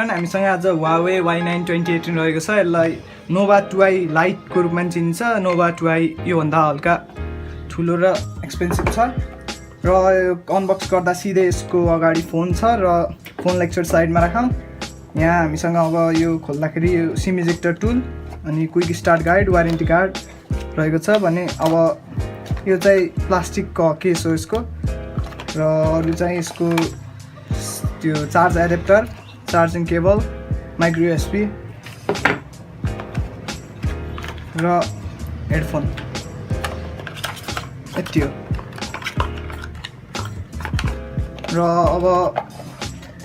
Everyone हामीसँग आज Huawei Y9 2018 रहेको छ। यसलाई Nova 2i Lite को रूपमा चिनिन्छ। Nova 2i यो भन्दा हल्का ठुलो र एक्सपेन्सिभ छ र अनबक्स गर्दा सिधै यसको अगाडि फोन छ र फोन लेक्चर साइडमा राखौँ। यहाँ हामीसँग अब यो खोल्दाखेरि यो सिम इजेक्टर टुल अनि quick start guide warranty card रहेको छ भने अब यो चाहिँ प्लास्टिकको केस हो यसको र अरु चाहिँ यसको त्यो charge adapter charging cable micro USB र हेडफोन यति हो र अब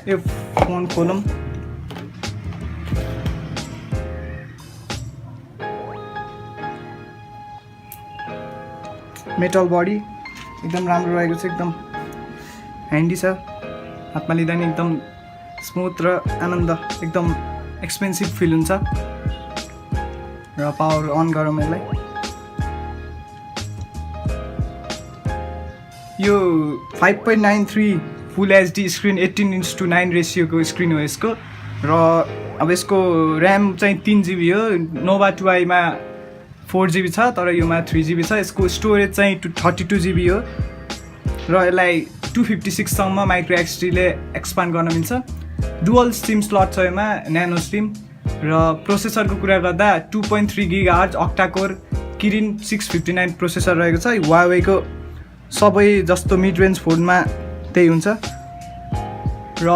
यो फोन खोलौँ। मेटल बडी एकदम राम्रो रहेको छ, एकदम ह्यान्डी छ, हातमा लिँदा नि एकदम स्मुथ र आनन्द, एकदम एक्सपेन्सिभ फिल हुन्छ। र पावर अन गरौँ यसलाई। यो 5.93 फुल एचडी स्क्रिन 18:9 रेसियोको स्क्रिन हो यसको र अब यसको ऱ्याम चाहिँ 3GB हो। Nova 2i मा 4GB छ तर योमा 3GB छ। यसको स्टोरेज चाहिँ 32GB हो र यसलाई 256 सम्म माइक्रो एसडीले एक्सपान्ड गर्न मिल्छ। डुअल सिम स्लट छ यसमा, न्यानो सिम र प्रोसेसरको कुरा गर्दा 2.3 GHz Octa-core Kirin 659 प्रोसेसर रहेको छ। Huawei को सबै जस्तो मिड रेन्ज फोनमा त्यही हुन्छ र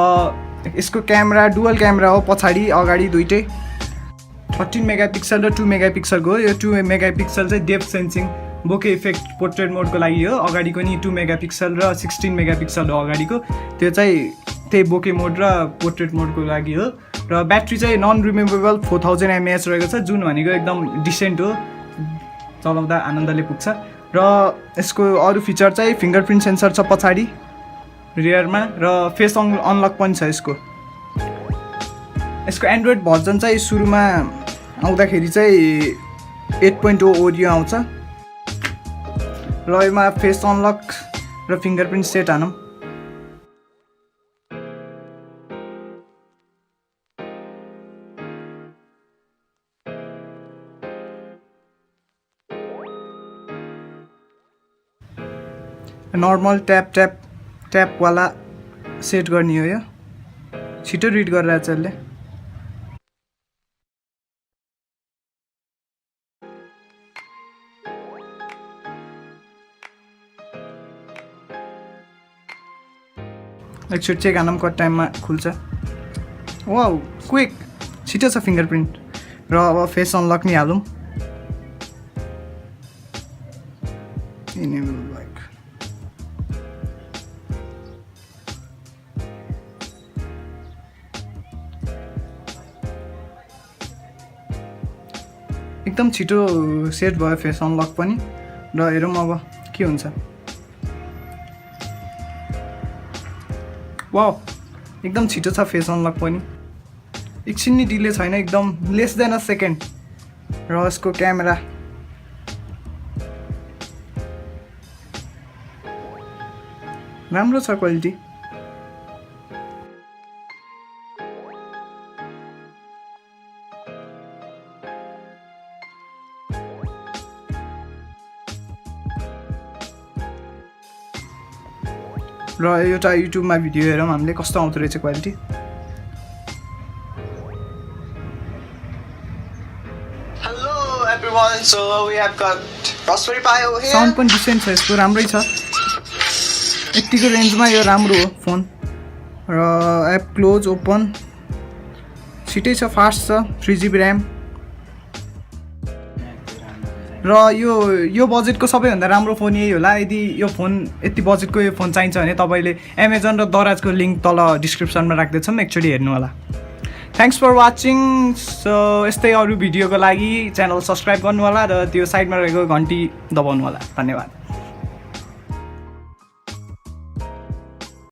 यसको क्यामेरा डुअल क्यामेरा हो, पछाडि अगाडि दुईटै 13 मेगापिक्सल र 2 मेगापिक्सलको हो। यो 2 मेगापिक्सल चाहिँ depth sensing bokeh effect portrait मोडको लागि हो। अगाडिको नि 2 मेगापिक्सल र 16 मेगापिक्सल हो अगाडिको, त्यो चाहिँ त्यही बोके मोड र पोर्ट्रेट मोडको लागि हो। र ब्याट्री चाहिँ नन रिमुभेबल 4000 mAh रहेको छ, जुन भनेको एकदम डिसेन्ट हो, चलाउँदा आनन्दले पुग्छ। र यसको अरू फिचर चाहिँ फिङ्गरप्रिन्ट सेन्सर छ पछाडि रियरमा र फेस अनलक पनि छ यसको। यसको एन्ड्रोइड भर्जन चाहिँ सुरुमा आउँदाखेरि चाहिँ 8.0 Oreo आउँछ र यसमा फेस अनलक र फिङ्गरप्रिन्ट सेट हानौँ। नर्मल ट्यापवाला सेट गर्ने हो, यो छिटो रिड गरिरहेछ यसले। एकचोटि चेक हानौँ कति टाइममा खुल्छ। वाउ क्विक, छिटो छ फिङ्गरप्रिन्ट। र अब फेस अनलक नि हालौँ। इनेबल लाइक एकदम छिटो सेट भयो फेस अनलक पनि। र हेरौँ अब के हुन्छ। वाउ एकदम छिटो छ फेस अनलक पनि, एकछिन नि डिले छैन, एकदम लेस देन अ सेकेन्ड। र यसको क्यामेरा राम्रो छ क्वालिटी। र एउटा युट्युबमा भिडियो हेरौँ हामीले कस्तो आउँदो रहेछ quality. Hello everyone, so we have got Raspberry Pi over here. Sound पनि डिसेन्ट छ यसको, राम्रै छ। यतिको रेन्जमा यो राम्रो हो फोन। र एप क्लोज ओपन छिटै छ, फास्ट छ, 3GB ऱ्याम। र यो बजेटको सबैभन्दा राम्रो फोन यही होला। यदि यो फोन यति बजेटको यो फोन चाहिन्छ भने तपाईँले एमाजोन र दराजको लिङ्क तल डिस्क्रिप्सनमा राख्दैछौँ, एकचोटि हेर्नु होला। Thanks for watching. सो यस्तै अरू भिडियोको लागि च्यानल सब्सक्राइब गर्नु होला र त्यो साइडमा रहेको घन्टी दबाउनु होला। धन्यवाद।